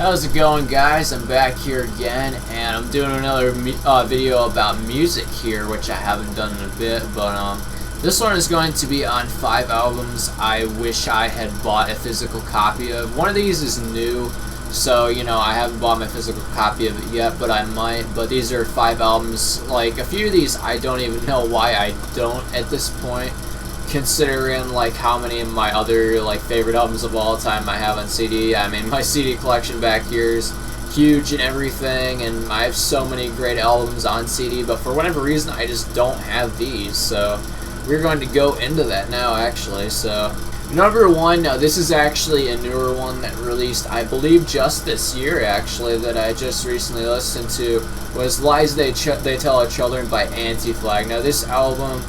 How's it going, guys? I'm back here again, and I'm doing another video about music here, which I haven't done in a bit, but this one is going to be on 5 albums I wish I had bought a physical copy of. One of these is new, so, you know, I haven't bought my physical copy of it yet, but I might. But these are 5 albums. Like, a few of these I don't even know why I don't at this point, considering like how many of my other like favorite albums of all time I have on CD. I mean, my CD collection back here is huge and everything, and I have so many great albums on CD, but for whatever reason I just don't have these, so we're going to go into that now actually. So number 1, now this is actually a newer one that released I believe just this year actually, that I just recently listened to, was Lies They Tell Our Children by Anti-Flag. Now this album,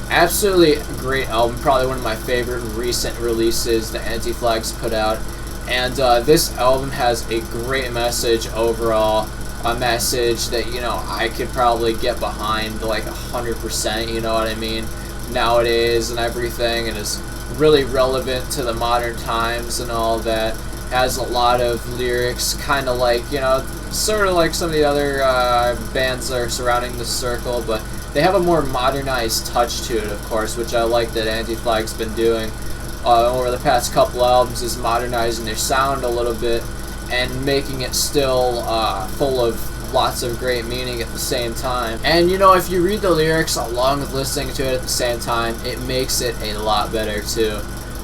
absolutely great album, probably one of my favorite recent releases that Anti-Flag's put out, and this album has a great message overall, a message that, you know, I could probably get behind like 100%, you know what I mean, nowadays and everything, and is really relevant to the modern times and all that. Has a lot of lyrics, kind of like, you know, sort of like some of the other bands that are surrounding the circle, but they have a more modernized touch to it, of course, which I like that Anti-Flag's been doing over the past couple albums, is modernizing their sound a little bit and making it still full of lots of great meaning at the same time. And, you know, if you read the lyrics along with listening to it at the same time, it makes it a lot better too.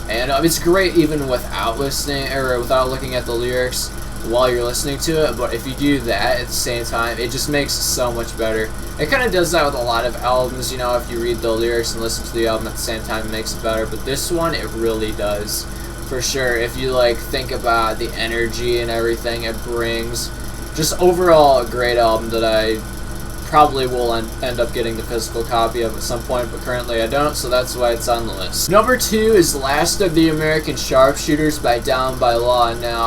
And it's great even without listening, or without looking at the lyrics while you're listening to it, but if you do that at the same time, it just makes it so much better. It kind of does that with a lot of albums, you know, if you read the lyrics and listen to the album at the same time, it makes it better, but this one, it really does, for sure. If you, like, think about the energy and everything it brings, just overall a great album that I probably will end up getting the physical copy of at some point, but currently I don't, so that's why it's on the list. Number 2 is Last of the American Sharpshooters by Down by Law. Now,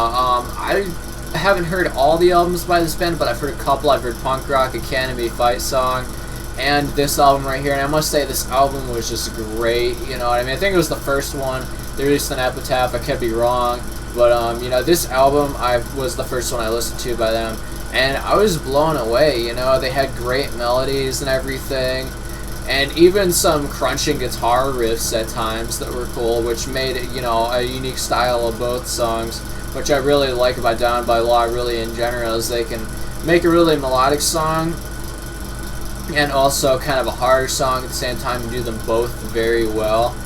I haven't heard all the albums by this band, but I've heard a couple. I've heard Punk Rock Academy Fight Song and this album right here, and I must say this album was just great, you know what I mean? I think it was the first one they released on Epitaph, I could be wrong, but you know, this album was the first one I listened to by them, and I was blown away. You know, they had great melodies and everything, and even some crunching guitar riffs at times that were cool, which made it, you know, a unique style of both songs, which I really like about Down by Law really in general, is they can make a really melodic song and also kind of a harder song at the same time, and do them both very well.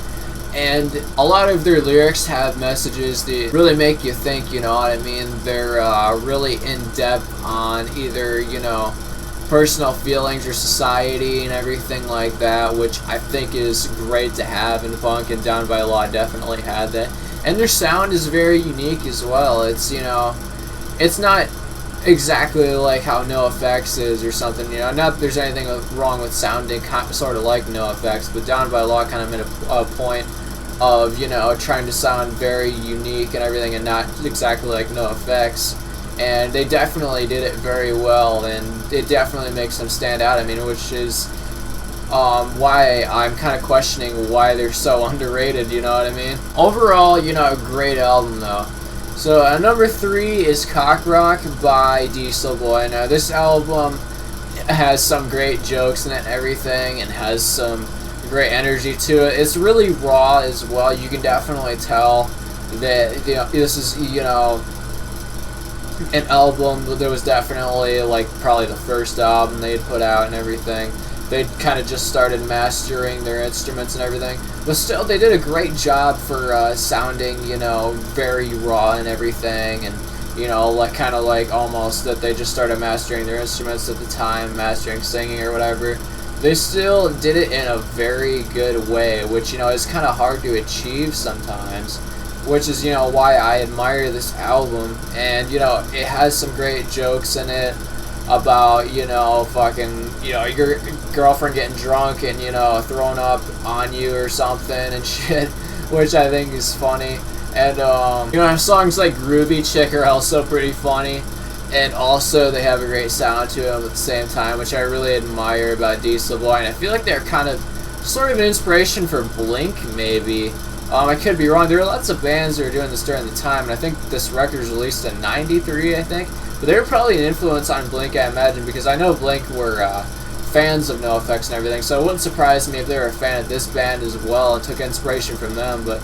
And a lot of their lyrics have messages that really make you think, you know what I mean? They're really in-depth on either, you know, personal feelings or society and everything like that, which I think is great to have in punk, and Down by Law definitely had that. And their sound is very unique as well. It's, you know, it's not exactly like how NoFX is or something, you know, not that there's anything wrong with sounding sort of like NoFX, but Down by Law kind of made a point of, you know, trying to sound very unique and everything, and not exactly like NoFX, and they definitely did it very well, and it definitely makes them stand out. I mean, which is why I'm kind of questioning why they're so underrated, you know what I mean? Overall, you know, a great album though. So number 3 is Cock Rock by Diesel Boy. Now this album has some great jokes in it and everything, and has some great energy to it. It's really raw as well. You can definitely tell that, you know, this is, you know, an album that was definitely like probably the first album they'd put out and everything. They'd kind of just started mastering their instruments and everything, but still they did a great job for sounding, you know, very raw and everything, and, you know, like kind of like almost that they just started mastering their instruments at the time, mastering singing or whatever. They still did it in a very good way, which, you know, is kind of hard to achieve sometimes, which is, you know, why I admire this album. And, you know, it has some great jokes in it about, you know, fucking, you know, your girlfriend getting drunk and, you know, throwing up on you or something and shit, which I think is funny. And, you know, songs like Groovy Chick are also pretty funny, and also they have a great sound to them at the same time, which I really admire about Diesel Boy, and I feel like they're kind of sort of an inspiration for Blink, maybe, I could be wrong. There are lots of bands that were doing this during the time, and I think this record was released in '93, I think. But they were probably an influence on Blink, I imagine, because I know Blink were fans of NoFX and everything, so it wouldn't surprise me if they were a fan of this band as well and took inspiration from them. But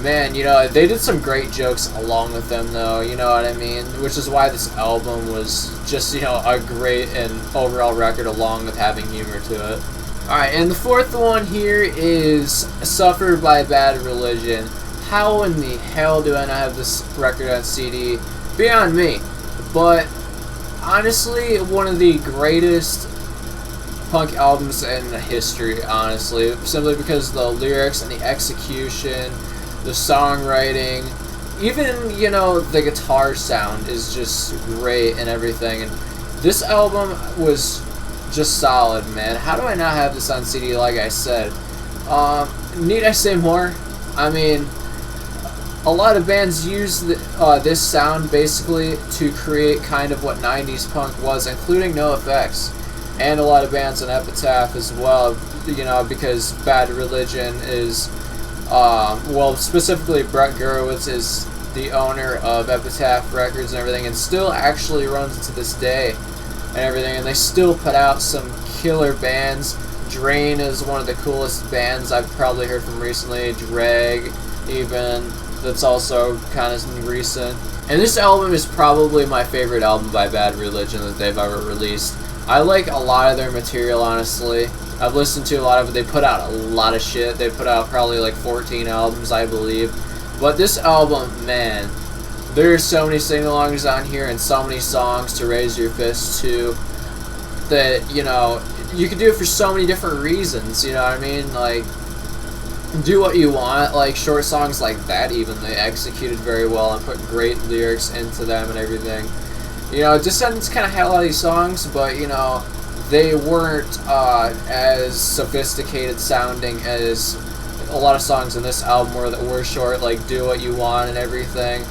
man, you know, they did some great jokes along with them, though, you know what I mean? Which is why this album was just, you know, a great and overall record along with having humor to it. Alright, and the fourth one here is Suffer by Bad Religion. How in the hell do I not have this record on CD? Beyond me. But honestly, one of the greatest punk albums in history, honestly. Simply because the lyrics and the execution, the songwriting, even, you know, the guitar sound is just great and everything. And this album was just solid, man. How do I not have this on CD, like I said? Need I say more? I mean, a lot of bands use this sound basically to create kind of what 90s punk was, including NoFX. And a lot of bands on Epitaph as well, you know, because Bad Religion is, well, specifically Brett Gurewitz is the owner of Epitaph Records and everything, and still actually runs it to this day and everything, and they still put out some killer bands. Drain is one of the coolest bands I've probably heard from recently. Drag, even, that's also kind of recent. And this album is probably my favorite album by Bad Religion that they've ever released. I like a lot of their material, honestly. I've listened to a lot of it. They put out a lot of shit. They put out probably like 14 albums, I believe. But this album, man, there are so many sing-alongs on here and so many songs to raise your fist to that, you know, you can do it for so many different reasons, you know what I mean? Like, do what you want, like short songs like that even, they executed very well and put great lyrics into them and everything. You know, Descendants kind of had a lot of these songs, but, you know, they weren't as sophisticated sounding as a lot of songs in this album were short, like Do What You Want and everything.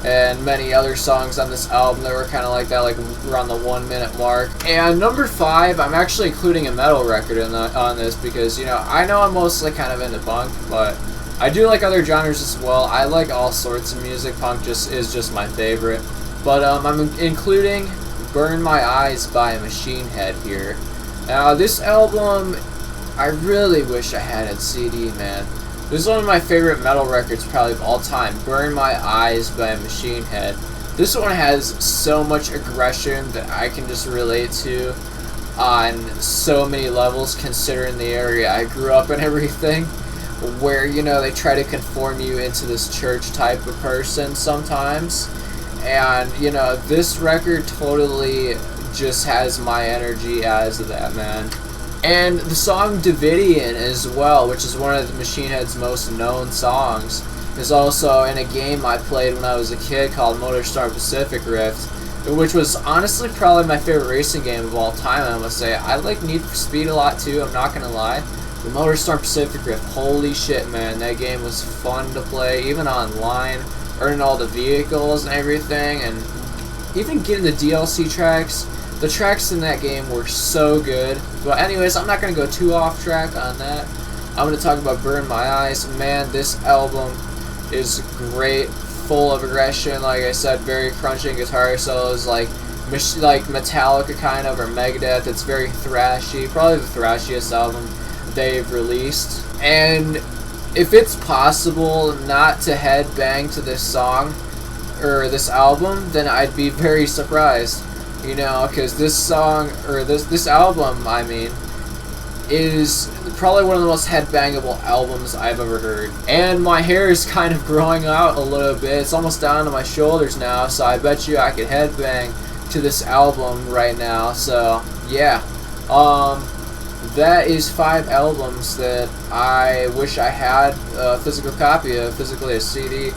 And many other songs on this album that were kind of like that, like around the 1 minute mark. And number 5, I'm actually including a metal record on this because, you know, I know I'm mostly kind of into punk, but I do like other genres as well. I like all sorts of music. Punk is just my favorite. But I'm including Burn My Eyes by Machine Head here. Now, this album, I really wish I had it CD, man. This is one of my favorite metal records probably of all time. Burn My Eyes by Machine Head. This one has so much aggression that I can just relate to on so many levels, considering the area I grew up in and everything, where, you know, they try to conform you into this church type of person sometimes. And, you know, this record totally just has my energy as that, man. And the song Davidian as well, which is one of the Machine Head's most known songs, is also in a game I played when I was a kid called MotorStorm Pacific Rift, which was honestly probably my favorite racing game of all time, I must say. I like Need for Speed a lot too, I'm not gonna lie. The MotorStorm Pacific Rift, holy shit, man, that game was fun to play, even online, earning all the vehicles and everything, and even getting the DLC tracks. The tracks in that game were so good. But anyways, I'm not going to go too off track on that. I'm going to talk about Burn My Eyes. Man, this album is great, full of aggression. Like I said, very crunching guitar solos, like Metallica kind of, or Megadeth. It's very thrashy, probably the thrashiest album they've released. And if it's possible not to headbang to this song, or this album, then I'd be very surprised. You know, because this song, or this album, I mean, is probably one of the most headbangable albums I've ever heard. And my hair is kind of growing out a little bit. It's almost down to my shoulders now, so I bet you I could headbang to this album right now. So, yeah. That is 5 albums that I wish I had a physical copy of, physically a CD.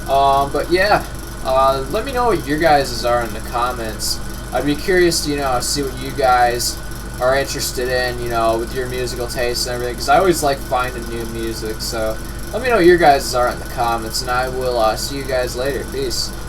But yeah, let me know what your guys' are in the comments. I'd be curious to, you know, see what you guys are interested in, you know, with your musical tastes and everything, because I always like finding new music. So let me know what your guys' are in the comments, and I will see you guys later. Peace.